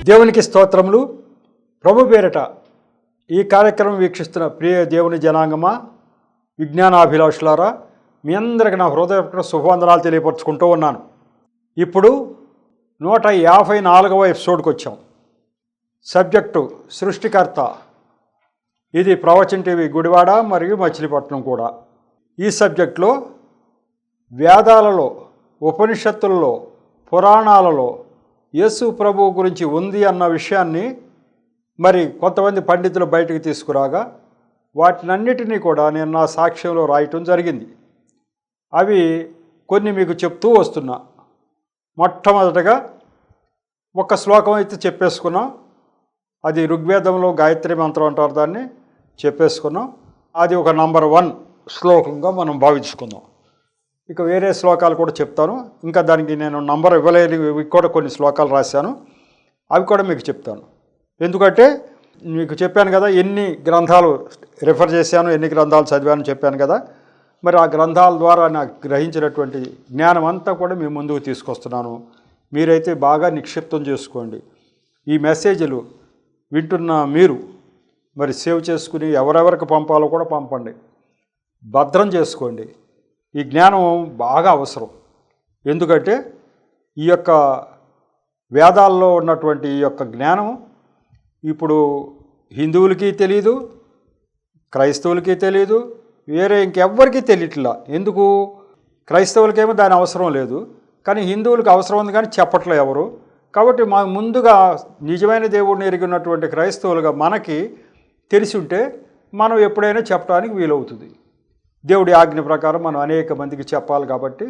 దేవునికి స్తోత్రములు. ప్రభు పేరిట ఈ కార్యక్రమం వీక్షిస్తున్న ప్రియ దేవుని జనాంగమా, విజ్ఞానాభిలాషులారా, మీ అందరికీ నా హృదయపూర్వక శుభవందనాలు తెలియపరుచుకుంటూ ఉన్నాను. ఇప్పుడు 154వ ఎపిసోడ్కి వచ్చాం. సబ్జెక్టు సృష్టికర్త. ఇది ప్రవచన్ టీవీ గుడివాడ మరియు మచిలీపట్నం కూడా. ఈ సబ్జెక్టులో వేదాలలో, ఉపనిషత్తులలో, పురాణాలలో యేసు ప్రభువు గురించి ఉంది అన్న విషయాన్ని మరి కొంతమంది పండితులు బయటకు తీసుకురాగా వాటినన్నిటినీ కూడా నేను నా సాక్ష్యంలో రాయటం జరిగింది. అవి కొన్ని మీకు చెప్తూ వస్తున్నా. మొట్టమొదటగా ఒక శ్లోకం అయితే చెప్పేసుకున్నాం. అది ఋగ్వేదంలో గాయత్రి మంత్రం అంటారు, దాన్ని చెప్పేసుకున్నాం. అది ఒక నంబర్ 1 శ్లోకంగా మనం భావించుకుందాం. ఇక వేరే శ్లోకాలు కూడా చెప్తాను. ఇంకా దానికి నేను నంబర్ ఇవ్వలేనివి కూడా కొన్ని శ్లోకాలు రాశాను, అవి కూడా మీకు చెప్తాను. ఎందుకంటే మీకు చెప్పాను కదా ఎన్ని గ్రంథాలు రిఫర్ చేశాను, ఎన్ని గ్రంథాలు చదివాను చెప్పాను కదా. మరి ఆ గ్రంథాల ద్వారా నాకు గ్రహించినటువంటి జ్ఞానం అంతా కూడా మీ ముందుకు తీసుకొస్తున్నాను. మీరైతే బాగా నిక్షిప్తం చేసుకోండి. ఈ మెసేజ్లు వింటున్న మీరు మరి సేవ్ చేసుకుని ఎవరెవరికి పంపాలో కూడా పంపండి, భద్రం చేసుకోండి. ఈ జ్ఞానం బాగా అవసరం. ఎందుకంటే ఈ యొక్క వేదాల్లో ఉన్నటువంటి ఈ యొక్క జ్ఞానం ఇప్పుడు హిందువులకి తెలియదు, క్రైస్తవులకి తెలియదు, వేరే ఇంకెవ్వరికీ తెలియట్లా. ఎందుకు? క్రైస్తవులకేమో దాని అవసరం లేదు, కానీ హిందువులకు అవసరం ఉంది, కానీ చెప్పట్లే ఎవరు. కాబట్టి ముందుగా నిజమైన దేవుడిని ఎరిగినటువంటి క్రైస్తవులుగా మనకి తెలిసి ఉంటే మనం ఎప్పుడైనా చెప్పడానికి వీలవుతుంది. దేవుడి ఆజ్ఞ ప్రకారం మనం అనేక మందికి చెప్పాలి కాబట్టి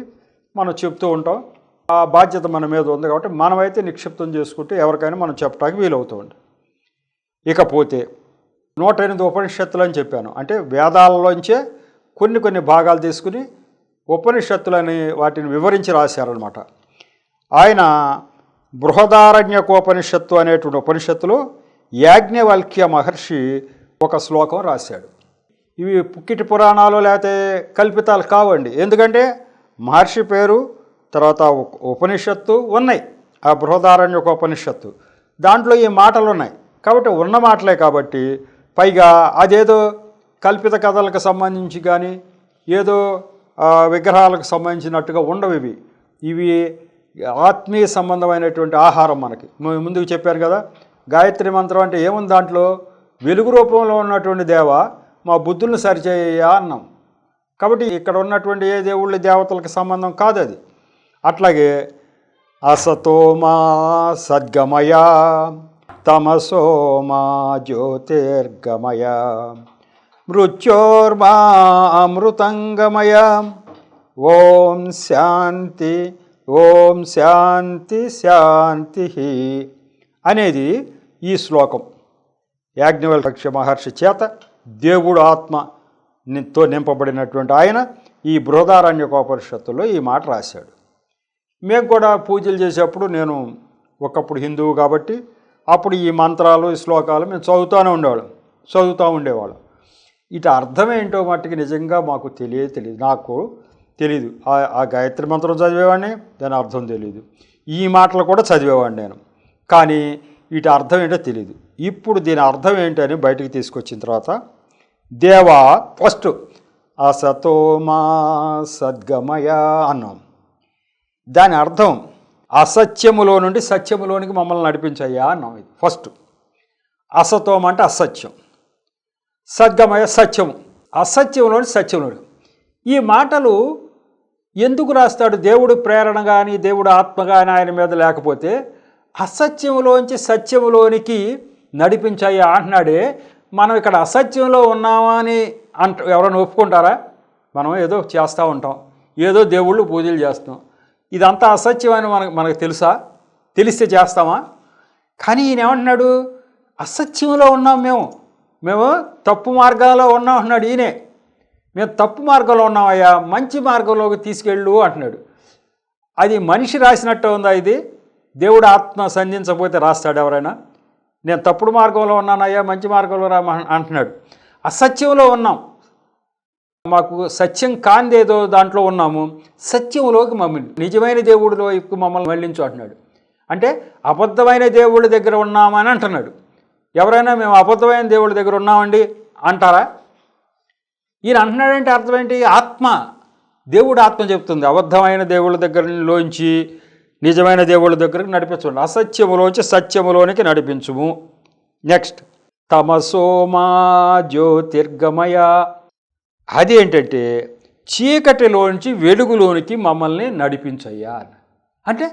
మనం చెప్తూ ఉంటాం. ఆ బాధ్యత మన మీద ఉంది కాబట్టి మనమైతే నిక్షిప్తం చేసుకుంటే ఎవరికైనా మనం చెప్పడానికి వీలవుతుంది. ఇకపోతే 108 ఉపనిషత్తులు అని చెప్పాను. అంటే వేదాలలోంచే కొన్ని భాగాలు తీసుకుని ఉపనిషత్తులని వాటిని వివరించి రాశారనమాట. ఆయన బృహదారణ్యకోపనిషత్తు అనేటువంటి ఉపనిషత్తులో యాజ్ఞవల్క్య మహర్షి ఒక శ్లోకం రాశాడు. ఇవి పుక్కిటి పురాణాలు లేకపోతే కల్పితాలు కావండి. ఎందుకంటే మహర్షి పేరు తర్వాత ఉపనిషత్తు ఉన్నాయి. ఆ బృహదారణ్యకోపనిషత్తు దాంట్లో ఈ మాటలు ఉన్నాయి కాబట్టి ఉన్న మాటలే. కాబట్టి పైగా అదేదో కల్పిత కథలకు సంబంధించి కానీ ఏదో విగ్రహాలకు సంబంధించినట్టుగా ఉండవు. ఇవి ఆత్మీయ సంబంధమైనటువంటి ఆహారం. మనకి ముందుకు చెప్పాను కదా, గాయత్రి మంత్రం అంటే ఏముంది దాంట్లో? వెలుగు రూపంలో ఉన్నటువంటి దేవ మా బుద్ధులను సరిచేయ అన్నాం. కాబట్టి ఇక్కడ ఉన్నటువంటి ఏ దేవుళ్ళ దేవతలకు సంబంధం కాదు అది. అట్లాగే అసతోమా సద్గమయ తమసోమా జ్యోతిర్గమయ మృత్యోర్మా అమృతంగమయ ఓం శాంతి ఓం శాంతి శాంతి అనేది ఈ శ్లోకం. యాజ్ఞవల్క్య మహర్షి చేత దేవుడు ఆత్మతో నింపబడినటువంటి ఆయన ఈ బృహదారణ్యకోపనిషత్తులో ఈ మాట రాశాడు. మేము కూడా పూజలు చేసేప్పుడు, నేను ఒకప్పుడు హిందువు కాబట్టి అప్పుడు ఈ మంత్రాలు ఈ శ్లోకాలు మేము చదువుతూ ఉండేవాళ్ళం. ఇటు అర్థం ఏంటో మట్టుకు నిజంగా మాకు తెలియదు. నాకు తెలీదు. ఆ గాయత్రి మంత్రం చదివేవాడిని, దాని అర్థం తెలియదు. ఈ మాటలు కూడా చదివేవాడిని నేను, కానీ వీటి అర్థం ఏంటో తెలియదు. ఇప్పుడు దీని అర్థం ఏంటని బయటికి తీసుకొచ్చిన తర్వాత దేవా ఫస్ట్ అసతోమా సద్గమయ అన్నాం. దాని అర్థం అసత్యములో నుండి సత్యములోనికి మమ్మల్ని నడిపించయ్యా అన్నాం. ఇది ఫస్ట్. అసతోమ అంటే అసత్యం, సద్గమయ సత్యము, అసత్యంలోని సత్యంలోని. ఈ మాటలు ఎందుకు రాస్తాడు? దేవుడు ప్రేరణ కానీ దేవుడు ఆత్మ కానీ ఆయన మీద లేకపోతే అసత్యంలోంచి సత్యంలోనికి నడిపించాయి అంటున్నాడే. మనం ఇక్కడ అసత్యంలో ఉన్నామా అని ఎవరైనా ఒప్పుకుంటారా? మనం ఏదో చేస్తూ ఉంటాం, ఏదో దేవుళ్ళు పూజలు చేస్తాం. ఇదంతా అసత్యం అని మనకు తెలుసా? తెలిస్తే చేస్తామా? కానీ ఈయన ఏమంటున్నాడు? అసత్యంలో ఉన్నాం మేము తప్పు మార్గాల్లో ఉన్నాం అంటున్నాడు ఈయనే. మేము తప్పు మార్గంలో ఉన్నామయ్యా, మంచి మార్గంలోకి తీసుకెళ్ళు అంటున్నాడు. అది మనిషి రాసినట్టు ఉందా? ఇది దేవుడు ఆత్మ సంధించకపోతే రాస్తాడు ఎవరైనా? నేను తప్పుడు మార్గంలో ఉన్నానయ్యా, మంచి మార్గంలో రా అంటున్నాడు. అసత్యంలో ఉన్నాం, మాకు సత్యం కాందేదో దాంట్లో ఉన్నాము. సత్యంలోకి మమ్మల్ని, నిజమైన దేవుడిలోకి మమ్మల్ని మళ్ళించు అంటున్నాడు. అంటే అబద్ధమైన దేవుళ్ళ దగ్గర ఉన్నామని అంటున్నాడు. ఎవరైనా మేము అబద్ధమైన దేవుళ్ళ దగ్గర ఉన్నామండి అంటారా? ఈయన అంటున్నాడంటే అర్థం ఏంటి? ఆత్మ, దేవుడు ఆత్మ చెప్తుంది అబద్ధమైన దేవుళ్ళ దగ్గరలోంచి నిజమైన దేవుళ్ళ దగ్గరకు నడిపించండి, అసత్యములోంచి సత్యములోనికి నడిపించుము. నెక్స్ట్, తమసోమా జ్యోతిర్గమయ. అది ఏంటంటే చీకటిలోంచి వెలుగులోనికి మమ్మల్ని నడిపించయ్యా. అంటే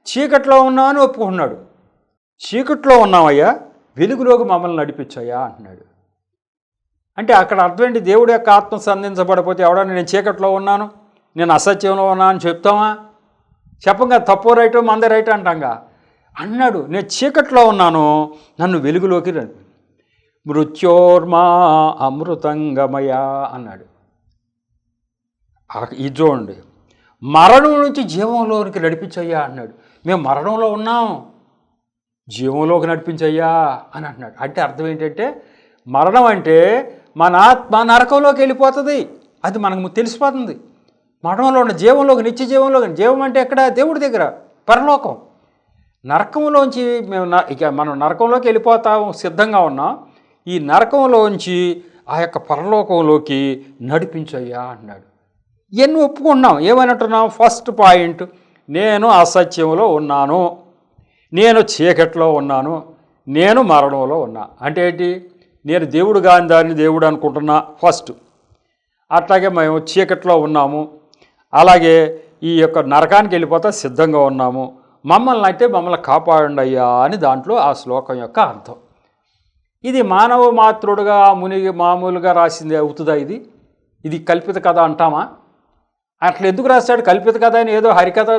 చీకట్లో ఉన్నామని ఒప్పుకుంటున్నాడు. చీకట్లో ఉన్నామయ్యా, వెలుగులోకి మమ్మల్ని నడిపించయ్యా అంటున్నాడు. అంటే అక్కడ అర్థం ఏంటి? దేవుడి యొక్క ఆత్మ సంధించబడిపోతే ఎవడన్నా నేను చీకట్లో ఉన్నాను, నేను అసత్యంలో ఉన్నాను అని చెప్తామా? చెప్పంగా, తప్పు రైటో మంద రైట్ అంటాంగా. అన్నాడు, నేను చీకట్లో ఉన్నాను, నన్ను వెలుగులోకి రండి. మృత్యోర్మా అమృతంగమయ అన్నాడు. ఇది చూడండి, మరణం నుంచి జీవంలోనికి నడిపించయ్యా అన్నాడు. మేము మరణంలో ఉన్నాం, జీవంలోకి నడిపించయ్యా అని అంటున్నాడు. అంటే అర్థం ఏంటంటే మరణం అంటే మన ఆత్మ నరకంలోకి వెళ్ళిపోతుంది, అది మనకు తెలిసిపోతుంది. మరణంలో ఉన్న జీవంలోకి, నిత్య జీవంలోకి. జీవం అంటే ఎక్కడ? దేవుడి దగ్గర, పరలోకం. నరకంలోంచి మనం నరకంలోకి వెళ్ళిపోతాం, సిద్ధంగా ఉన్నాం. ఈ నరకంలోంచి ఆ యొక్క పరలోకంలోకి నడిపించయ్యా అన్నాడు. ఎన్ని ఒప్పుకుంటున్నాం, ఏమనంటున్నాం? ఫస్ట్ పాయింట్, నేను అసత్యంలో ఉన్నాను, నేను చీకట్లో ఉన్నాను, నేను మరణంలో ఉన్నా. అంటే ఏంటి? నేను దేవుడు కాని దాన్ని దేవుడు అనుకుంటున్నా ఫస్ట్. అట్లాగే మేము చీకట్లో ఉన్నాము, అలాగే ఈ యొక్క నరకానికి వెళ్ళిపోతా సిద్ధంగా ఉన్నాము. మమ్మల్ని అయితే మమ్మల్ని కాపాడండి అయ్యా అని దాంట్లో ఆ శ్లోకం యొక్క అర్థం. ఇది మానవ మాతృడుగా మునిగి మామూలుగా రాసింది అవుతుందా? ఇది కల్పిత కథ అంటామా? అట్లా ఎందుకు రాస్తాడు కల్పిత కథ అని? ఏదో హరికథ,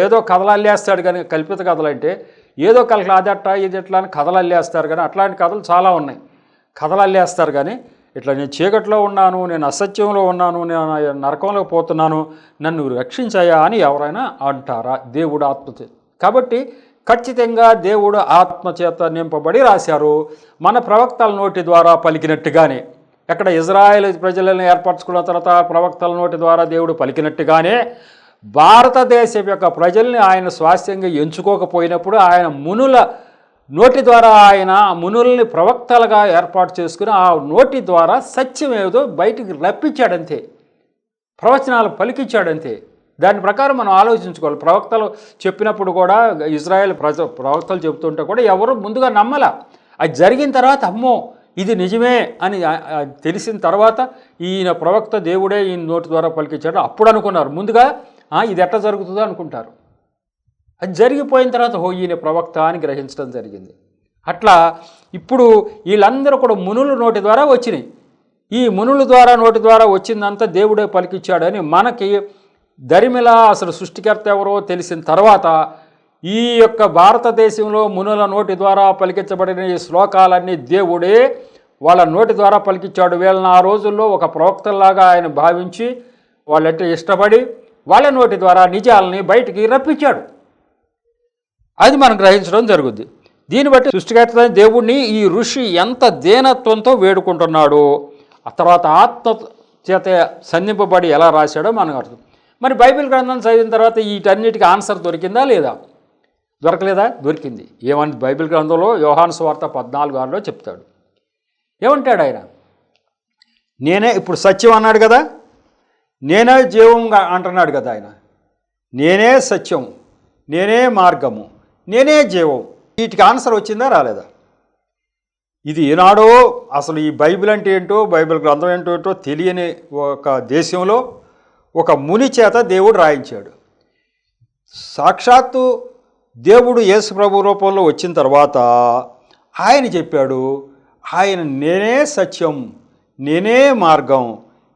ఏదో కథలు అల్లేస్తాడు. కానీ కల్పిత కథలు అంటే ఏదో కథలు అదట్ట ఇది ఎట్లా అని కథలు అల్లేస్తారు. కానీ అట్లాంటి కథలు చాలా ఉన్నాయి. కథలు అల్లేస్తారు. కానీ ఇట్లా నేను చీకట్లో ఉన్నాను, నేను అసత్యంలో ఉన్నాను, నేను నరకంలో పోతున్నాను, నన్ను రక్షించాయా అని ఎవరైనా అంటారా? దేవుడు ఆత్మచేత. కాబట్టి ఖచ్చితంగా దేవుడు ఆత్మచేత నింపబడి రాశారు. మన ప్రవక్తల నోటి ద్వారా పలికినట్టుగానే, ఎక్కడ ఇజ్రాయేల్ ప్రజలను ఏర్పరచుకున్న తర్వాత ప్రవక్తల నోటి ద్వారా దేవుడు పలికినట్టుగానే భారతదేశం యొక్క ప్రజల్ని ఆయన స్వాస్థ్యంగా ఎంచుకోకపోయినప్పుడు ఆయన మునుల నోటి ద్వారా, ఆయన మునుల్ని ప్రవక్తలుగా ఏర్పాటు చేసుకుని ఆ నోటి ద్వారా సత్యం ఏదో బయటికి రప్పించాడంతే, ప్రవచనాలు పలికించాడంతే. దాని ప్రకారం మనం ఆలోచించుకోవాలి. ప్రవక్తలు చెప్పినప్పుడు కూడా, ఇజ్రాయేల్ ప్రవక్తలు చెబుతుంటే కూడా ఎవరు ముందుగా నమ్మల. అది జరిగిన తర్వాత అమ్మో ఇది నిజమే అని తెలిసిన తర్వాత ఈయన ప్రవక్త దేవుడే ఈయన నోటి ద్వారా పలికించాడు అప్పుడు అనుకున్నారు. ముందుగా ఇది ఎట్లా జరుగుతుందో అనుకుంటారు. అది జరిగిపోయిన తర్వాత ఈయన ప్రవక్త అని గ్రహించడం జరిగింది. అట్లా ఇప్పుడు వీళ్ళందరూ కూడా మునుల నోటి ద్వారా వచ్చినాయి. ఈ మునుల ద్వారా నోటి ద్వారా వచ్చిందంతా దేవుడే పలికిచ్చాడని మనకి దరిమిలా అసలు సృష్టికర్త ఎవరో తెలిసిన తర్వాత ఈ యొక్క భారతదేశంలో మునుల నోటి ద్వారా పలికించబడిన ఈ శ్లోకాలన్నీ దేవుడే వాళ్ళ నోటి ద్వారా పలికించాడు. వీళ్ళని ఆ రోజుల్లో ఒక ప్రవక్తల్లాగా ఆయన భావించి వాళ్ళంటే ఇష్టపడి వాళ్ళ నోటి ద్వారా నిజాలని బయటికి రప్పించాడు. అది మనం గ్రహించడం జరుగుద్ది. దీన్ని బట్టి సృష్టికర్త దేవుడిని ఈ ఋషి ఎంత దీనత్వంతో వేడుకుంటున్నాడు, ఆ తర్వాత ఆత్మ చేత సంధింపబడి ఎలా రాశాడో మనకు అర్థం. మరి బైబిల్ గ్రంథం చదివిన తర్వాత వీటన్నిటికీ ఆన్సర్ దొరికిందా లేదా? దొరకలేదా? దొరికింది. ఏమని బైబిల్ గ్రంథంలో యోహాను సువార్త 14:6 చెప్తాడు. ఏమంటాడు ఆయన? నేనే ఇప్పుడు సత్యం అన్నాడు కదా, నేనే జీవం అంటున్నాడు కదా ఆయన. నేనే సత్యం, నేనే మార్గము, నేనే జీవం. వీటికి ఆన్సర్ వచ్చిందా రాలేదా? ఇది ఈనాడో అసలు ఈ బైబిల్ అంటే ఏంటో, బైబిల్ గ్రంథం ఏంటో తెలియని ఒక దేశంలో ఒక ముని చేత దేవుడు రాయించాడు. సాక్షాత్తు దేవుడు యేసు ప్రభు రూపంలో వచ్చిన తర్వాత ఆయన చెప్పాడు, ఆయన నేనే సత్యం, నేనే మార్గం,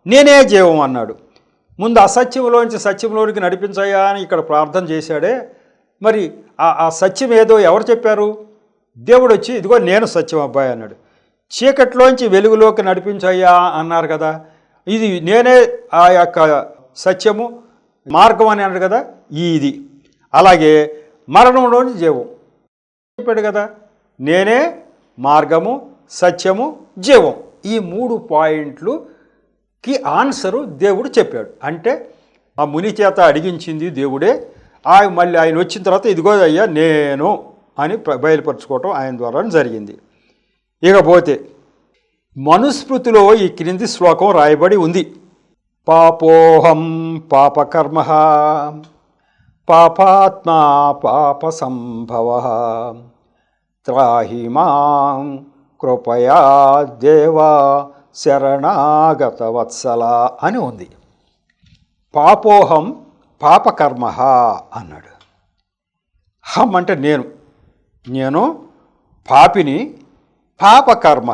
నేనే జీవం అన్నాడు. ముందు అసత్యంలోంచి సత్యంలోనికి నడిపించాయా అని ఇక్కడ ప్రార్థన చేశాడే. మరి ఆ సత్యం ఏదో ఎవరు చెప్పారు? దేవుడు వచ్చి ఇదిగో నేను సత్యం అబ్బాయి అన్నాడు. చీకట్లోంచి వెలుగులోకి నడిపించాయా అన్నారు కదా, ఇది నేనే ఆ యొక్క సత్యము మార్గం అని అన్నాడు కదా, ఇది. అలాగే మరణంలోని జీవం చెప్పాడు కదా, నేనే మార్గము, సత్యము, జీవం. ఈ 3 పాయింట్లుకి ఆన్సరు దేవుడు చెప్పాడు. అంటే ఆ ముని చేత అడిగించింది దేవుడే, మళ్ళీ ఆయన వచ్చిన తర్వాత ఇదిగో అయ్యా నేను అని బయలుపరుచుకోవటం ఆయన ద్వారా జరిగింది. ఇకపోతే మనుస్మృతిలో ఈ క్రింది శ్లోకం రాయబడి ఉంది. పాపోహం పాపకర్మ పాపాత్మా పాప సంభవ త్రాహి మాం కృపయా దేవా శరణాగత వత్సల అని ఉంది. పాపోహం పాపకర్మ అన్నాడు. హం అంటే నేను పాపిని, పాపకర్మ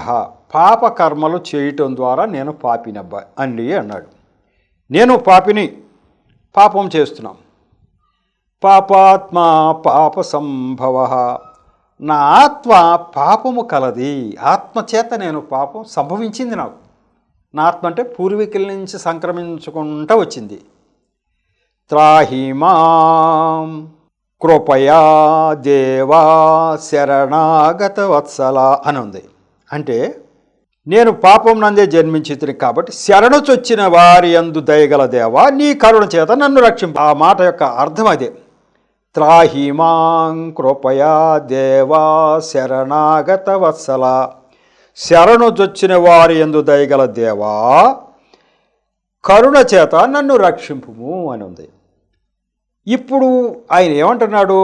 పాపకర్మలు చేయటం ద్వారా నేను పాపినబ్బా అండి అన్నాడు. నేను పాపిని, పాపం చేస్తున్నాం. పాపాత్మ పాప సంభవ, నా ఆత్మ పాపము కలది, ఆత్మచేత నేను పాపం సంభవించింది. నాకు నా ఆత్మ అంటే పూర్వీకుల నుంచి సంక్రమించుకుంటూ వచ్చింది. త్రాహి మాం కృపయా దేవా శరణాగత వత్సల అని ఉంది. అంటే నేను పాపం నందే జన్మించితిని కాబట్టి శరణుచొచ్చిన వారి యందు దయగల దేవా నీ కరుణ చేత నన్ను రక్షింపు. ఆ మాట యొక్క అర్థం అదే. త్రాహి మాం కృపయా దేవా శరణాగత వత్సల, శరణుచొచ్చిన వారి యందు దయగల దేవా కరుణ చేత నన్ను రక్షింపుము అని ఉంది. ఇప్పుడు ఆయన ఏమంటున్నాడు?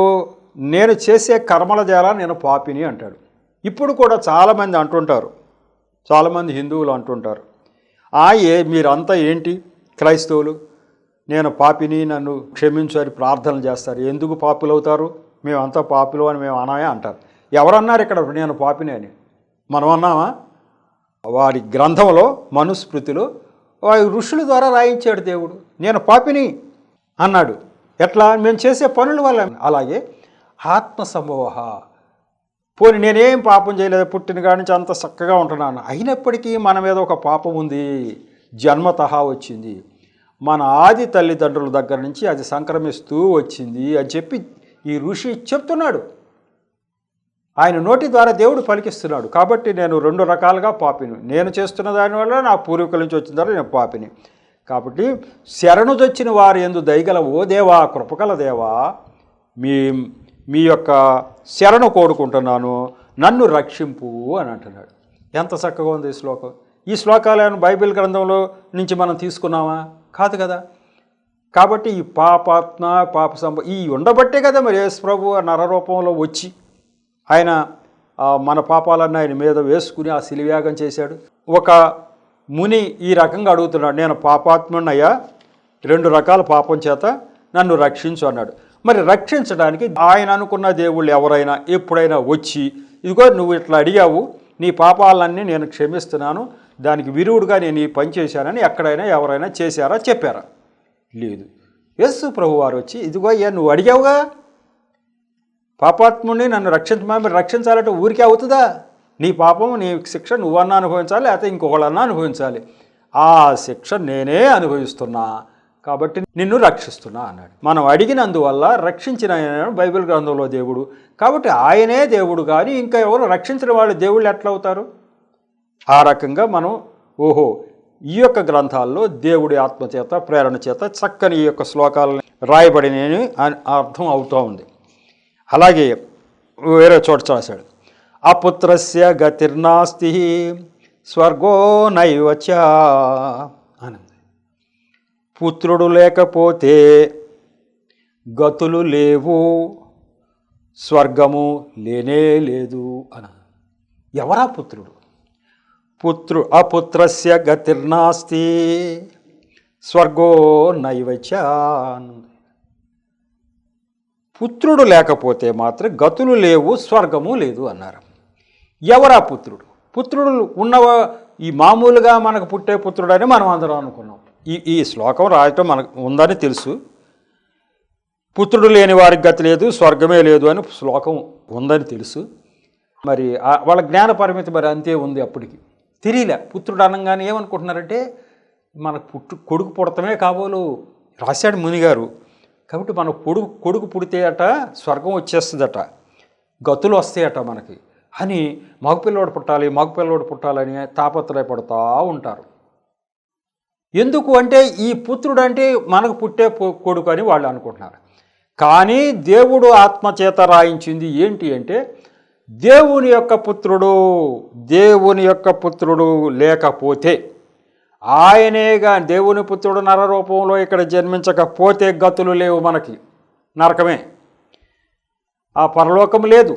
నేను చేసే కర్మల ద్వారా నేను పాపిని అంటాడు. ఇప్పుడు కూడా చాలామంది అంటుంటారు, చాలామంది హిందువులు అంటుంటారు, మీరంతా ఏంటి క్రైస్తవులు, నేను పాపిని నన్ను క్షమించు అని ప్రార్థనలు చేస్తారు. ఎందుకు పాపులు అవుతారు? మేమంతా పాపులు అని మేము అనాయా అంటారు. ఎవరన్నారు ఇక్కడ నేను పాపిని అని? మనం అన్నామా? వారి గ్రంథంలో మనుస్మృతిలో వారి ఋషుల ద్వారా రాయించాడు దేవుడు. నేను పాపిని అన్నాడు. ఎట్లా? మేము చేసే పనుల వల్ల. అలాగే ఆత్మసంభవ, పోనీ నేనేం పాపం చేయలేదు, పుట్టిన కాడి నుంచి అంత చక్కగా ఉంటున్నాను, అయినప్పటికీ మన మీద ఒక పాపం ఉంది, జన్మతహా వచ్చింది, మన ఆది తల్లిదండ్రుల దగ్గర నుంచి అది సంక్రమిస్తూ వచ్చింది అని చెప్పి ఈ ఋషి చెప్తున్నాడు. ఆయన నోటి ద్వారా దేవుడు పలికిస్తున్నాడు. కాబట్టి నేను రెండు రకాలుగా పాపిని, నేను చేస్తున్న దానివల్ల నా పూర్వీకుల నుంచి వచ్చిన ద్వారా నేను పాపిని. కాబట్టి శరణుదొచ్చిన వారి యందు దయగల ఓ దేవా, కృపగల దేవా, మీ యొక్క శరణు కోరుకుంటున్నాను, నన్ను రక్షింపు అని అంటున్నాడు. ఎంత చక్కగా ఉంది ఈ శ్లోకం. ఈ శ్లోకాలను బైబిల్ గ్రంథంలో నుంచి మనం తీసుకున్నామా? కాదు కదా. కాబట్టి ఈ పాపాత్మ పాప ఈ ఉండబట్టే కదా మరి యేసు ప్రభు నరరూపంలో వచ్చి ఆయన మన పాపాలన్నీ ఆయన మీద వేసుకుని ఆ శిలువయాగం చేశాడు. ఒక ముని ఈ రకంగా అడుగుతున్నాడు, నేను పాపాత్మున్నయ్యా, రెండు రకాల పాపం చేత నన్ను రక్షించు అన్నాడు. మరి రక్షించడానికి ఆయన అనుకున్న దేవుళ్ళు ఎవరైనా ఎప్పుడైనా వచ్చి ఇదిగో నువ్వు ఇట్లా అడిగావు, నీ పాపాలన్నీ నేను క్షమిస్తున్నాను, దానికి విరువుడుగా నేను ఈ పని చేశానని ఎక్కడైనా ఎవరైనా చేశారా, చెప్పారా? లేదు. యేసు ప్రభు వారు వచ్చి ఇదిగో అయ్యా నువ్వు అడిగావుగా పాపాత్ముని నన్ను రక్షించాలంటే ఊరికే అవుతుందా? నీ పాపం నీ శిక్ష నువ్వన్నా అనుభవించాలి, లేకపోతే ఇంకొకళ్ళన్నా అనుభవించాలి. ఆ శిక్ష నేనే అనుభవిస్తున్నా కాబట్టి నిన్ను రక్షిస్తున్నా అన్నాడు. మనం అడిగినందువల్ల రక్షించిన ఆయన బైబిల్ గ్రంథంలో దేవుడు. కాబట్టి ఆయనే దేవుడు, కానీ ఇంకా ఎవరు రక్షించిన వాళ్ళు దేవుళ్ళు ఎట్లా అవుతారు? ఆ రకంగా మనం ఈ యొక్క గ్రంథాల్లో దేవుడి ఆత్మచేత ప్రేరణ చేత చక్కని ఈ యొక్క శ్లోకాలను రాయబడినని అర్థం అవుతూ ఉంది. అలాగే వేరే చోట రాశాడు, అపుత్రస్య గతిర్నాస్తి స్వర్గో నైవచ అని. పుత్రుడు లేకపోతే గతులు లేవు, స్వర్గము లేనే లేదు అని. ఎవరా పుత్రుడు? అపుత్రస్య గతిర్నాస్తి స్వర్గో నైవచ. పుత్రుడు లేకపోతే మాత్రం గతులు లేవు, స్వర్గము లేదు అన్నారు. ఎవరా పుత్రుడు? పుత్రుడు ఉన్నవా? ఈ మామూలుగా మనకు పుట్టే పుత్రుడు అని మనం అందరం అనుకున్నాం. ఈ శ్లోకం రాయటం మనకు ఉందని తెలుసు. పుత్రుడు లేని వారికి గతి లేదు, స్వర్గమే లేదు అని శ్లోకం ఉందని తెలుసు. మరి వాళ్ళ జ్ఞాన పరిమితి మరి అంతే ఉంది. అప్పటికి తెలియలే. పుత్రుడు అనగానే ఏమనుకుంటున్నారంటే మనకు కొడుకు పుడతమే కాబోలు రాశాడు మునిగారు. కాబట్టి మన కొడుకు పుడితే అట స్వర్గం వచ్చేస్తుందట, గతులు వస్తాయట మనకి అని మగపిల్లోడు పుట్టాలని తాపత్రయపడుతూ ఉంటారు. ఎందుకు అంటే ఈ పుత్రుడు అంటే మనకు పుట్టే కొడుకు అని వాళ్ళు అనుకుంటున్నారు. కానీ దేవుడు ఆత్మచేత రాయించింది ఏంటి అంటే దేవుని యొక్క పుత్రుడు లేకపోతే, ఆయనేగా దేవుని పుత్రుడు నరరూపంలో ఇక్కడ జన్మించకపోతే గతులు లేవు, మనకి నరకమే, ఆ పరలోకం లేదు.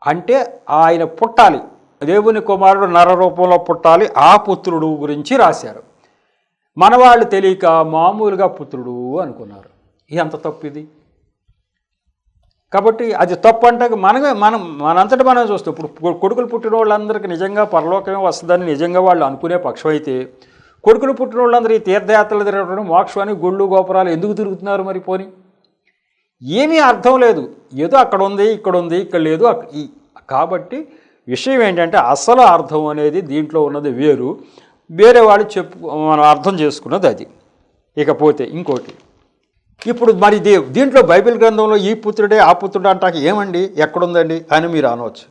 అంటే ఆయన పుట్టాలి, దేవుని కుమారుడు నరరూపంలో పుట్టాలి, ఆ పుత్రుడు గురించి రాశారు. మన వాళ్ళు తెలియక మామూలుగా పుత్రుడు అనుకున్నారు. ఎంత తప్పు ఇది. కాబట్టి అది తప్పు అంటే మనంతటి మనం చూస్తాం. ఇప్పుడు కొడుకులు పుట్టిన వాళ్ళందరికీ నిజంగా పరలోకమే వస్తుందని నిజంగా వాళ్ళు అనుకునే పక్షం అయితే, కొడుకులు పుట్టిన వాళ్ళందరూ ఈ తీర్థయాత్రలు తిరగడం, మోక్షాన్ని గుళ్ళు గోపురాలు ఎందుకు తిరుగుతున్నారు మరి? పోని ఏమీ అర్థం లేదు. ఏదో అక్కడ ఉంది, ఇక్కడ ఉంది, ఇక్కడ లేదు. కాబట్టి విషయం ఏంటంటే అసలు అర్థం అనేది దీంట్లో ఉన్నది వేరు, వేరే వాళ్ళు మనం అర్థం చేసుకున్నది అది. ఇకపోతే ఇంకోటి, ఇప్పుడు మరి దీంట్లో బైబిల్ గ్రంథంలో ఈ పుత్రుడే ఆ పుత్రుడు అంటాక ఏమండి ఎక్కడుందండి అని మీరు అనవచ్చు.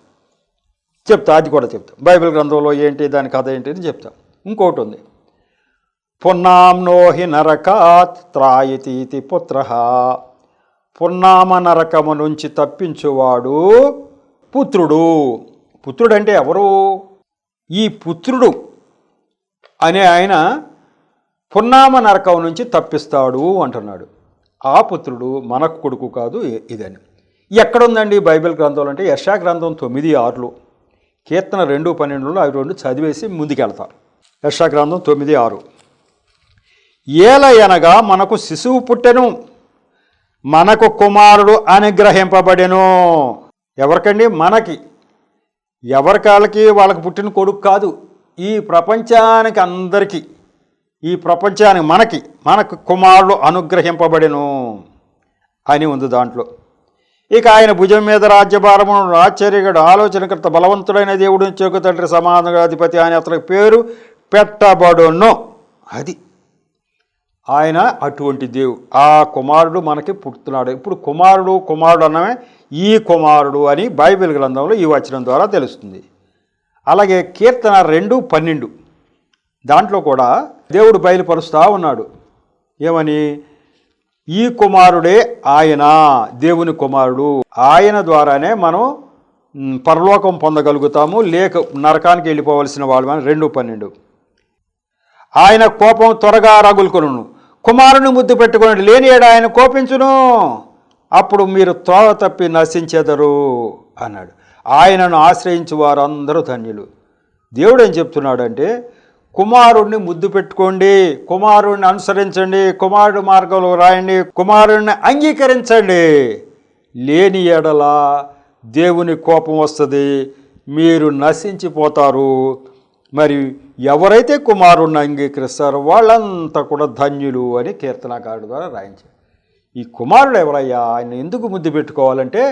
చెప్తా, అది కూడా చెప్తా. బైబిల్ గ్రంథంలో ఏంటి, దాని కథ ఏంటి అని చెప్తా. ఇంకోటి ఉంది, పున్నాంనో హి నరకాత్ త్రాయతీతి పుత్ర. పున్నామ నరకము నుంచి తప్పించువాడు పుత్రుడు. పుత్రుడు అంటే ఎవరు? ఈ పుత్రుడు అనే ఆయన పున్నామ నరకం నుంచి తప్పిస్తాడు అంటున్నాడు. ఆ పుత్రుడు మనకు కొడుకు కాదు ఇదని. ఎక్కడుందండి బైబిల్ గ్రంథంలో అంటే యెషయా గ్రంథం 9:6, కీర్తన 2:12 అవి రెండు చదివేసి ముందుకెళ్తాం. యెషయా గ్రంథం 9:6, ఏలయనగా మనకు శిశువు పుట్టెను, మనకు కుమారుడు అనుగ్రహింపబడెను. ఎవరికండి? మనకి. ఎవరికాళ్ళకి? వాళ్ళకి పుట్టిన కొడుకు కాదు, ఈ ప్రపంచానికి అందరికీ, ఈ ప్రపంచానికి మనకు కుమారుడు అనుగ్రహింపబడెను అని ఉంది దాంట్లో. ఇక ఆయన భుజం మీద రాజ్యభారమును ఆశ్చర్యగడు ఆలోచనకర్త బలవంతుడైన దేవుడు చెక్కు తండ్రి సమాధానాధిపతి అని అతనికి పేరు పెట్టబడును. అది ఆయన అటువంటి దేవుడు. ఆ కుమారుడు మనకి పుడుతున్నాడు. ఇప్పుడు కుమారుడు అన్నమే ఈ కుమారుడు అని బైబిల్ గ్రంథంలో ఈ వచనం ద్వారా తెలుస్తుంది. అలాగే కీర్తన 2:12 దాంట్లో కూడా దేవుడు బయలుపరుస్తూ ఉన్నాడు. ఏమని? ఈ కుమారుడే ఆయన, దేవుని కుమారుడు. ఆయన ద్వారానే మనం పరలోకం పొందగలుగుతాము, లేక నరకానికి వెళ్ళిపోవలసిన వాళ్ళు అని 2:12. ఆయన కోపం త్వరగా రగులుకొనును, కుమారుని ముద్దు పెట్టుకుని లేని ఏడు ఆయన కోపించును, అప్పుడు మీరు త్రోవ తప్పి నశించెదరు అన్నాడు. ఆయనను ఆశ్రయించు వారందరూ ధన్యులు. దేవుడు ఏం చెప్తున్నాడంటే, కుమారుణ్ణి ముద్దు పెట్టుకోండి, కుమారుణ్ణి అనుసరించండి, కుమారుడు మార్గంలో రాయండి, కుమారుణ్ణి అంగీకరించండి. లేని ఎడల దేవుని కోపం వస్తుంది, మీరు నశించిపోతారు. మరి ఎవరైతే కుమారుణ్ణి అంగీకరిస్తారో వాళ్ళంతా కూడా ధన్యులు అని కీర్తనకారుడు ద్వారా రాయించారు. ఈ కుమారుడు ఎవరయ్యా? ఆయన ఎందుకు ముద్దు పెట్టుకోవాలంటే,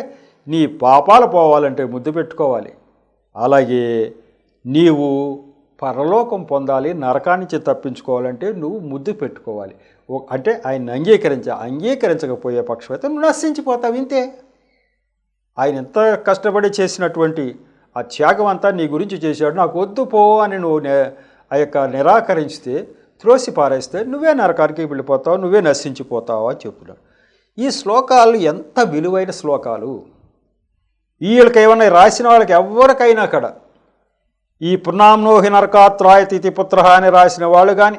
నీ పాపాలు పోవాలంటే ముద్దు పెట్టుకోవాలి. అలాగే నీవు పరలోకం పొందాలి, నరకానికి తప్పించుకోవాలంటే నువ్వు ముద్దు పెట్టుకోవాలి. అంటే ఆయన అంగీకరించకపోయే పక్షం అయితే నువ్వు నశించిపోతావు, ఇంతే. ఆయన ఎంత కష్టపడి చేసినటువంటి ఆ త్యాగం అంతా నీ గురించి చేశాడు. నాకు వద్దు పో అని నువ్వు ఆ యొక్క నిరాకరిస్తే, త్రోసి పారేస్తే నువ్వే నరకానికి వెళ్ళిపోతావు, నువ్వే నశించిపోతావు అని చెప్తున్నాడు. ఈ శ్లోకాలు ఎంత విలువైన శ్లోకాలు. వీళ్ళకి ఏమన్నా రాసిన వాళ్ళకి ఎవరికైనా అక్కడ ఈ పున్నాంనోహి నరకాత్రాయతి పుత్ర అని రాసిన వాళ్ళు కానీ,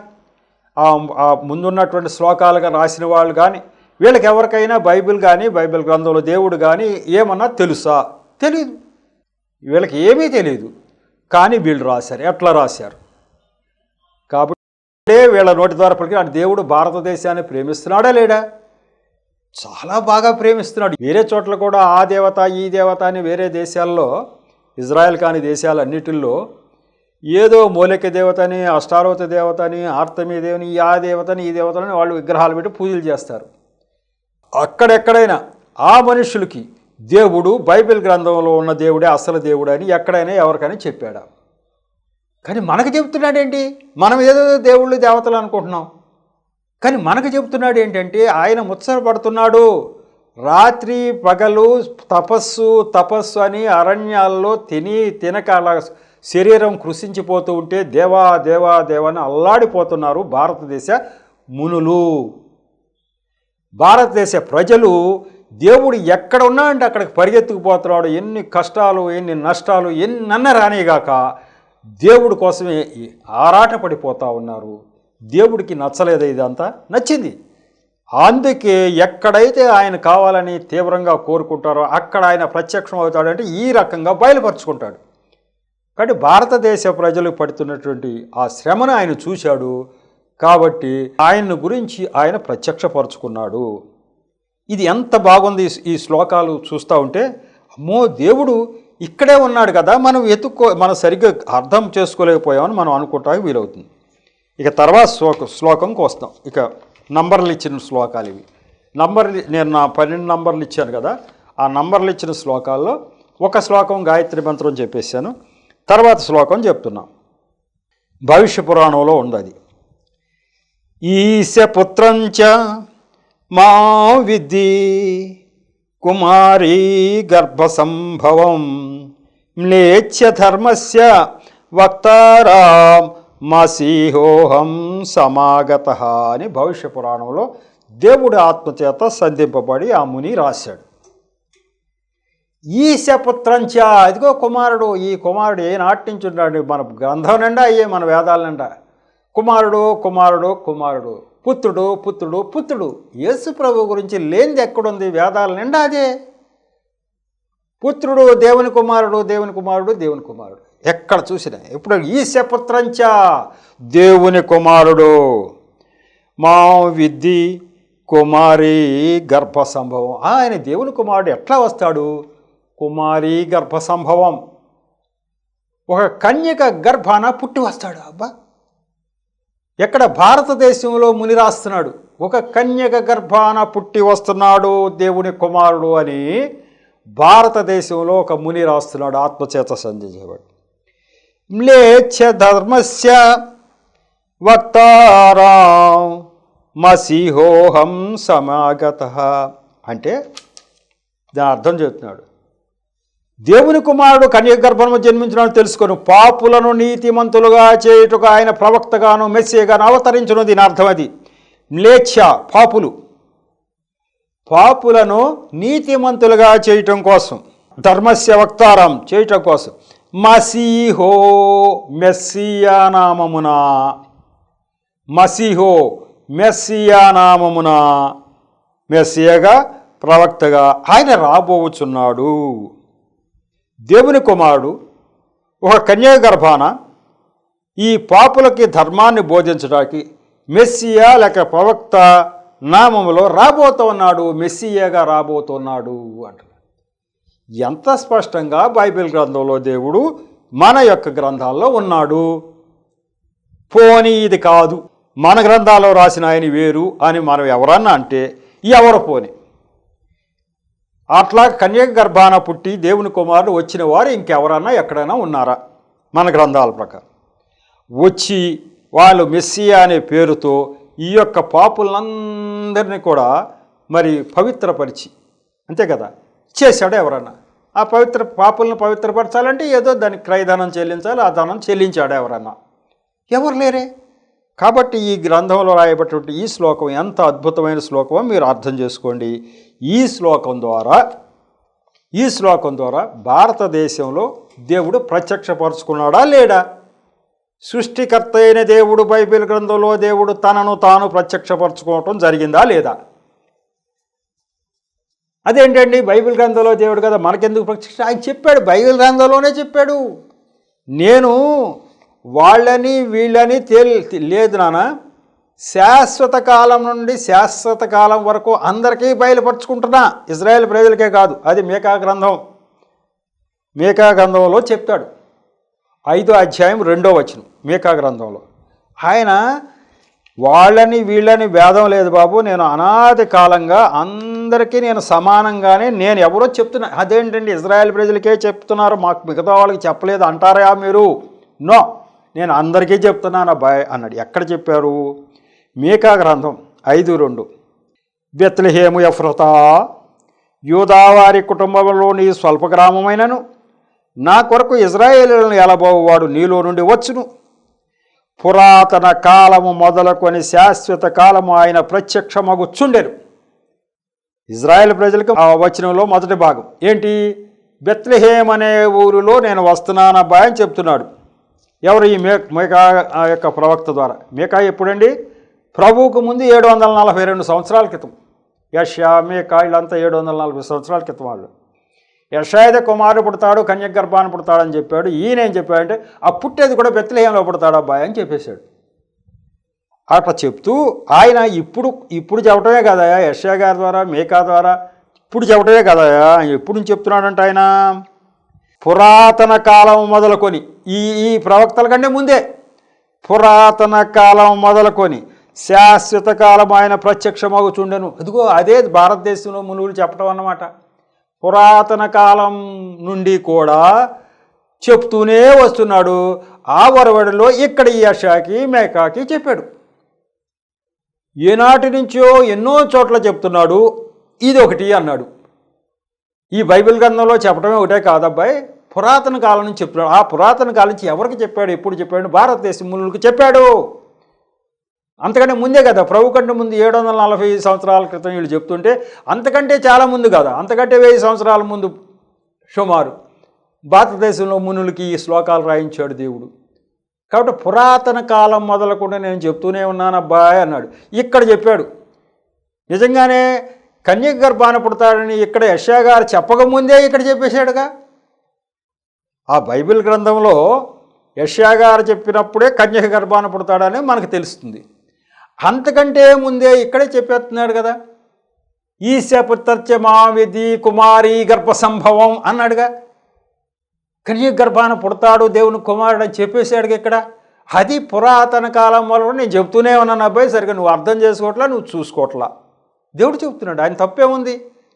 ఆ ముందున్నటువంటి శ్లోకాలుగా రాసిన వాళ్ళు కానీ, వీళ్ళకి ఎవరికైనా బైబిల్ కానీ, బైబిల్ గ్రంథంలో దేవుడు కానీ ఏమన్నా తెలుసా? తెలీదు. వీళ్ళకి ఏమీ తెలియదు. కానీ వీళ్ళు రాశారు. ఎట్లా రాశారు? కాబట్టి వీళ్ళ నోటి ద్వారా పలికి దేవుడు భారతదేశాన్ని ప్రేమిస్తున్నాడా లేడా? చాలా బాగా ప్రేమిస్తున్నాడు. వేరే చోట్ల కూడా ఆ దేవత ఈ దేవత అని వేరే దేశాల్లో, ఇజ్రాయెల్ కాని దేశాలన్నిటిల్లో ఏదో మూలిక దేవతని, అష్టారోత దేవతని, ఆర్తమీ దేవుని, ఆ దేవతని ఈ దేవతని వాళ్ళు విగ్రహాలు పెట్టి పూజలు చేస్తారు. అక్కడెక్కడైనా ఆ మనుషులకి దేవుడు బైబిల్ గ్రంథంలో ఉన్న దేవుడే అసలు దేవుడు అని ఎక్కడైనా ఎవరికైనా చెప్పాడా? కానీ మనకు చెప్తున్నాడేంటి? మనం ఏదో దేవుళ్ళు దేవతలు అనుకుంటున్నాం. కానీ మనకు చెప్తున్నాడు ఏంటంటే, ఆయన ముచ్చటపడుతున్నాడు. రాత్రి పగలు తపస్సు అని అరణ్యాల్లో తినక అలా శరీరం కృషించిపోతూ ఉంటే దేవా దేవా దేవా అని అల్లాడిపోతున్నారు భారతదేశ మునులు. భారతదేశ ప్రజలు దేవుడు ఎక్కడ ఉన్నా అంటే అక్కడికి పరిగెత్తుకుపోతున్నాడు. ఎన్ని కష్టాలు, ఎన్ని నష్టాలు, ఎన్నన్నా రానిగాక దేవుడి కోసమే ఆరాటపడిపోతూ ఉన్నారు. దేవుడికి నచ్చలేదు, ఇదంతా నచ్చింది. అందుకే ఎక్కడైతే ఆయన కావాలని తీవ్రంగా కోరుకుంటారో అక్కడ ఆయన ప్రత్యక్షం అవుతాడంటే ఈ రకంగా బయలుపరుచుకుంటాడు. కాబట్టి భారతదేశ ప్రజలు పడుతున్నటువంటి ఆ శ్రమను ఆయన చూశాడు. కాబట్టి ఆయన్ను గురించి ఆయన ప్రత్యక్షపరుచుకున్నాడు. ఇది ఎంత బాగుంది ఈ శ్లోకాలు చూస్తూ ఉంటే, అమ్మో దేవుడు ఇక్కడే ఉన్నాడు కదా, మనం సరిగ్గా అర్థం చేసుకోలేకపోయామని మనం అనుకోవటానికి వీలవుతుంది. ఇక తర్వాత శ్లోకంకి వస్తాం. ఇక నంబర్లు ఇచ్చిన శ్లోకాలు ఇవి. నేను నా 12 నంబర్లు ఇచ్చాను కదా, ఆ నంబర్లు ఇచ్చిన శ్లోకాల్లో ఒక శ్లోకం గాయత్రి మంత్రం చెప్పేశాను. తర్వాత శ్లోకం చెప్తున్నాం. భవిష్య పురాణంలో ఉంది అది. ఈశ పుత్రంచ మా విద్ధి కుమారీ గర్భసంభవం మ్లేచ్ఛ ధర్మస్య వక్తారా మసీహోహం సమాగత అని భవిష్య పురాణంలో దేవుడి ఆత్మచేత సంధింపబడి ఆ ముని రాశాడు. ఈశపుత్రంచ, ఇదిగో కుమారుడు. ఈ కుమారుడు ఏ నాటి నుంచి ఉన్నాడు? మన గ్రంథం నిండా అయ్యే, మన వేదాల నిండా కుమారుడు కుమారుడు కుమారుడు, పుత్రుడు పుత్రుడు పుత్రుడు. యేసు ప్రభు గురించి లేనిది ఎక్కడుంది? వేదాల నిండా అదే. పుత్రుడు, దేవుని కుమారుడు, దేవుని కుమారుడు, దేవుని కుమారుడు. ఎక్కడ చూసినా ఇప్పుడు ఈశపుత్రంచ దేవుని కుమారుడు, మా విద్ధి కుమారి గర్భ సంభవం. ఆయన దేవుని కుమారుడు ఎట్లా వస్తాడు? కుమారి గర్భ సంభవం, ఒక కన్యక గర్భాన పుట్టి వస్తాడు. అబ్బా, ఎక్కడ? భారతదేశంలో ముని రాస్తున్నాడు, ఒక కన్యక గర్భాన పుట్టి వస్తున్నాడు దేవుని కుమారుడు అని భారతదేశంలో ఒక ముని రాస్తున్నాడు, ఆత్మచేత సంధించబడి. మ్లేచ్ఛ ధర్మస్య వక్తారా మసీహోహం సమాగత అంటే దాని అర్థం చెప్తున్నాడు. దేవుని కుమారుడు కన్యక గర్భంలో జన్మించినాడు తెలుసుకొని పాపులను నీతిమంతులుగా చేయుటకు ఆయన ప్రవక్తగాను మెస్సియగాను అవతరించును. దీని అర్థం అది. మ్లేచ్ఛ పాపులను నీతిమంతులుగా చేయటం కోసం, ధర్మస్య వక్తారం చేయటం కోసం, మసీహో మెస్సియా నామమున, మసీహో మెస్సియా నామమున, మెస్సియగా ప్రవక్తగా ఆయన రాబోచున్నాడు. దేవుని కుమారుడు ఒక కన్యక గర్భాన ఈ పాపులకి ధర్మాన్ని బోధించడానికి మెస్సియా లేక ప్రవక్త నామములో రాబోతున్నాడు, మెస్సియాగా రాబోతున్నాడు అంటారు. ఎంత స్పష్టంగా బైబిల్ గ్రంథంలో దేవుడు మన యొక్క గ్రంథాల్లో ఉన్నాడు. పోనీ ఇది కాదు, మన గ్రంథాల్లో రాసిన ఆయన వేరు అని మనం ఎవరన్నా అంటే ఎవరు పోని. అట్లా కన్యక గర్భాన పుట్టి దేవుని కుమారుడు వచ్చిన వారు ఇంకెవరన్నా ఎక్కడైనా ఉన్నారా? మన గ్రంథాల ప్రకారం వచ్చి వాళ్ళు మెస్సియా అనే పేరుతో ఈ యొక్క పాపులందరినీ కూడా మరి పవిత్రపరిచి, అంతే కదా, చేశాడు ఎవరన్నా? ఆ పాపులను పవిత్రపరచాలంటే ఏదో దానికి క్రయధనం చెల్లించాలి, ఆ ధనం చెల్లించాడు ఎవరన్నా? ఎవరు లేరే. కాబట్టి ఈ గ్రంథంలో రాయబడినటువంటి ఈ శ్లోకం ఎంత అద్భుతమైన శ్లోకమో మీరు అర్థం చేసుకోండి. ఈ శ్లోకం ద్వారా భారతదేశంలో దేవుడు ప్రత్యక్షపరుచుకున్నాడా లేడా? సృష్టికర్త అయిన దేవుడు బైబిల్ గ్రంథంలో దేవుడు తనను తాను ప్రత్యక్షపరచుకోవటం జరిగిందా లేదా? అదేంటండి, బైబిల్ గ్రంథంలో దేవుడు కదా, మనకెందుకు ప్రత్యక్ష? ఆయన చెప్పాడు, బైబిల్ గ్రంథంలోనే చెప్పాడు. నేను వాళ్ళని వీళ్ళని లేదు నాన్న, శాశ్వత కాలం నుండి శాశ్వత కాలం వరకు అందరికీ బయలుపరుచుకుంటున్నా, ఇజ్రాయేల్ ప్రజలకే కాదు. అది మీకా గ్రంథంలో చెప్తాడు. 5వ అధ్యాయం 2వ వచనం మీకా గ్రంథంలో. ఆయన వాళ్ళని వీళ్ళని భేదం లేదు బాబు, నేను అనాది కాలంగా అందరికీ నేను సమానంగానే నేను ఎవరో చెప్తున్నా. అదేంటండి ఇజ్రాయేల్ ప్రజలకే చెప్తున్నారు, మాకు మిగతా వాళ్ళకి చెప్పలేదు అంటారా మీరు? నో, నేను అందరికీ చెప్తున్నాను అబ్బాయి అన్నాడు. ఎక్కడ చెప్పారు? మీకా గ్రంథం 5:2. బెత్లెహేము ఎఫ్రతా, యూదావారి కుటుంబంలోని స్వల్ప గ్రామమైనను నా కొరకు ఇజ్రాయేలులను ఎలబోవాడు నీలో నుండి వచ్చును. పురాతన కాలము మొదలుకొని శాశ్వత కాలము ఆయన ప్రత్యక్షమగుచుండెను. ఇజ్రాయెల్ ప్రజలకు ఆ వచనంలో మొదటి భాగం ఏంటి? బెత్లెహేమ్ అనే ఊరిలో నేను వస్తున్నానబ్బా అని చెప్తున్నాడు. ఎవరు? ఈ మేకా యొక్క ప్రవక్త ద్వారా. మేకా ఎప్పుడండి? ప్రభువుకు ముందు 742 సంవత్సరాల క్రితం. యెషయా, మేకా వీళ్ళంతా 740 సంవత్సరాల క్రితం వాళ్ళు. యెషయా కుమారుడు పుడతాడు, కన్యక గర్భాన్ని పుడతాడని చెప్పాడు. ఈయన ఏం చెప్పాడంటే ఆ పుట్టేది కూడా బెత్లెహేంలో పుడతాడు అబ్బాయి అని చెప్పేశాడు. అట్లా చెప్తూ ఆయన ఇప్పుడు చెప్పటమే కదా, యెషయా గారి ద్వారా, మేకా ద్వారా ఇప్పుడు చెప్పటమే కదా, ఎప్పుడు నుంచి చెప్తున్నాడంటే ఆయన పురాతన కాలం మొదలుకొని ఈ ప్రవక్తల కంటే ముందే పురాతన కాలం మొదలుకొని శాశ్వత కాలం ఆయన ప్రత్యక్షమగుచుండెను. అదిగో అదే భారతదేశంలో మునువులు చెప్పటం అన్నమాట. పురాతన కాలం నుండి కూడా చెప్తూనే వస్తున్నాడు. ఆ వరవడిలో ఇక్కడ ఈ యెషయాకి, మేకాకి చెప్పాడు. ఏనాటి నుంచో ఎన్నో చోట్ల చెప్తున్నాడు. ఇది ఒకటి అన్నాడు. ఈ బైబిల్ గ్రంథంలో చెప్పడమే ఒకటే కాదబ్బాయి, పురాతన కాలం నుంచి చెప్తున్నాడు. ఆ పురాతన కాలం నుంచి ఎవరికి చెప్పాడు, ఎప్పుడు చెప్పాడు? భారతదేశం మునులకు చెప్పాడు. అంతకంటే ముందే కదా, ప్రభు కంటే ముందు 740 సంవత్సరాల క్రితం వీళ్ళు చెప్తుంటే అంతకంటే చాలా ముందు కదా, అంతకంటే 1000 సంవత్సరాల ముందు సుమారు భారతదేశంలో మునులకి ఈ శ్లోకాలు రాయించాడు దేవుడు. కాబట్టి పురాతన కాలం మొదలకుండా నేను చెప్తూనే ఉన్నానబ్బాయి అన్నాడు. ఇక్కడ చెప్పాడు. నిజంగానే కన్యక గర్భాన పుడతాడని ఇక్కడ యెషయా గారు చెప్పకముందే ఇక్కడ చెప్పేశాడుగా. ఆ బైబిల్ గ్రంథంలో యెషయా గారు చెప్పినప్పుడే కన్యక గర్భాన పుడతాడని మనకు తెలుస్తుంది. అంతకంటే ముందే ఇక్కడే చెప్పేస్తున్నాడు కదా. ఈశపుత్రత్య మావిధి కుమారి గర్భ సంభవం అన్నాడుగా. కన్యక గర్భాన పుడతాడు దేవుని కుమారుడు అని చెప్పేశాడుగా ఇక్కడ. అది పురాతన కాలం వల్ల నేను చెప్తూనే ఉన్నాను అబ్బాయి, సరిగ్గా నువ్వు అర్థం చేసుకోవట్లా, నువ్వు చూసుకోవట్లా. దేవుడు చెప్తున్నాడు, ఆయన తప్పేముంది,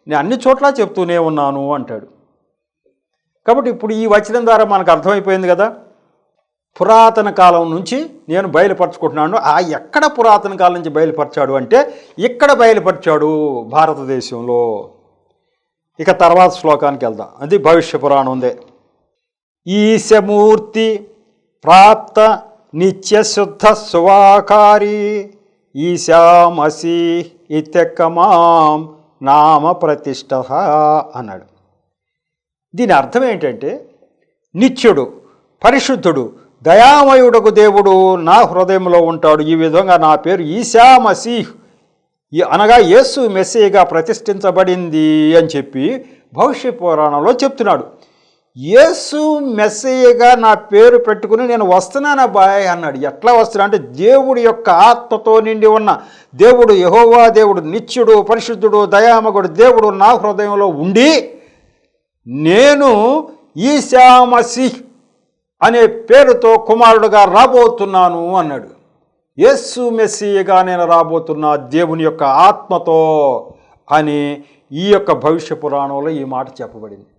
నేను అన్ని చోట్ల చెప్తూనే ఉన్నాను అంటాడు. కాబట్టి ఇప్పుడు ఈ వచనం ద్వారా మనకు అర్థమైపోయింది కదా, పురాతన కాలం నుంచి నేను బయలుపరచుకుంటున్నాను. ఆ ఎక్కడ పురాతన కాలం నుంచి బయలుపరిచాడు అంటే ఇక్కడ బయలుపరిచాడు, భారతదేశంలో. ఇక తర్వాత శ్లోకానికి వెళ్దాం. అది భవిష్య పురాణం ఉందే. ఈశమూర్తి ప్రాప్త నిత్యశుద్ధ సువాకారి ఈశామసి ఇత్యకమాం నామ ప్రతిష్ఠ అన్నాడు. దీని అర్థం ఏంటంటే నిత్యుడు, పరిశుద్ధుడు, దయామయుడకు దేవుడు నా హృదయంలో ఉంటాడు. ఈ విధంగా నా పేరు ఈశామసీహ్ అనగా యేసు మెస్సీగా ప్రతిష్ఠించబడింది అని చెప్పి భవిష్య పురాణంలో చెప్తున్నాడు. యేసు మెస్సీగా నా పేరు పెట్టుకుని నేను వస్తున్నానబ్బాయ్ అన్నాడు. ఎట్లా వస్తున్నా అంటే దేవుడి యొక్క ఆత్మతో నిండి ఉన్న దేవుడు, యెహోవా దేవుడు, నిత్యుడు, పరిశుద్ధుడు, దయామగుడు దేవుడు నా హృదయంలో ఉండి నేను ఈశామసీహ్ అనే పేరుతో కుమారుడుగా రాబోతున్నాను అన్నాడు. యేసు మెస్సీగా నేను రాబోతున్నా దేవుని యొక్క ఆత్మతో అని ఈ యొక్క భవిష్య పురాణంలో ఈ మాట చెప్పబడింది.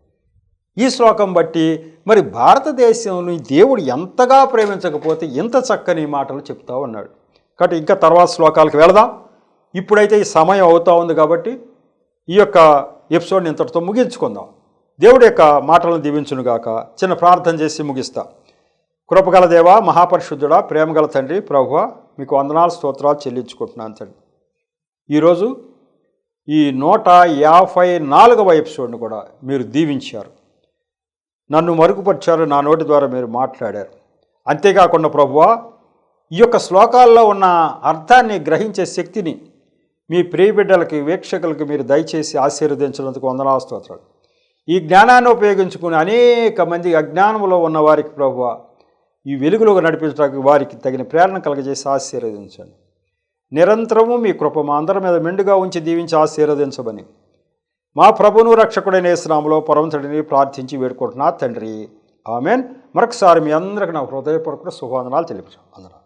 ఈ శ్లోకం బట్టి మరి భారతదేశంలో దేవుడు ఎంతగా ప్రేమించకపోతే ఇంత చక్కని మాటలు చెప్తా ఉన్నాడు. కాబట్టి ఇంకా తర్వాత శ్లోకాలకు వెళదాం. ఇప్పుడైతే ఈ సమయం అవుతా ఉంది కాబట్టి ఈ యొక్క ఎపిసోడ్ని ఇంతటితో ముగించుకుందాం. దేవుడి యొక్క మాటలను దీవించునుగాక. చిన్న ప్రార్థన చేసి ముగిస్తా. కృపగల దేవా, మహాపరిశుద్ధుడా, ప్రేమగల తండ్రి, ప్రభువా, మీకు వందనాలు స్తోత్రాలు చెల్లించుకుంటున్నాను తండ్రి. ఈరోజు ఈ 154వ ఎపిసోడ్ను కూడా మీరు దీవించారు, నన్ను మరుగుపరిచారు, నా నోటి ద్వారా మీరు మాట్లాడారు. అంతేకాకుండా ప్రభువా, ఈ యొక్క శ్లోకాల్లో ఉన్న అర్థాన్ని గ్రహించే శక్తిని మీ ప్రియబిడ్డలకి, వీక్షకులకి మీరు దయచేసి ఆశీర్వదించినందుకు వందనాలు స్తోత్రాలు. ఈ జ్ఞానాన్ని ఉపయోగించుకుని అనేక మంది అజ్ఞానంలో ఉన్న వారికి ప్రభువా ఈ వెలుగులోకి నడిపించడానికి వారికి తగిన ప్రేరణ కలగజేసి ఆశీర్వదించండి. నిరంతరము మీ కృప మా అందరి మీద మెండుగా ఉంచి దీవించి ఆశీర్వదించమని మా ప్రభువును రక్షకుడైన యేసు నామములో పరమంతుడిని ప్రార్థించి వేడుకుంటున్నా తండ్రి, ఆమెన్. మరొకసారి మీ అందరికీ నా హృదయపూర్వక శుభవందనాలు తెలియజేస్తాను.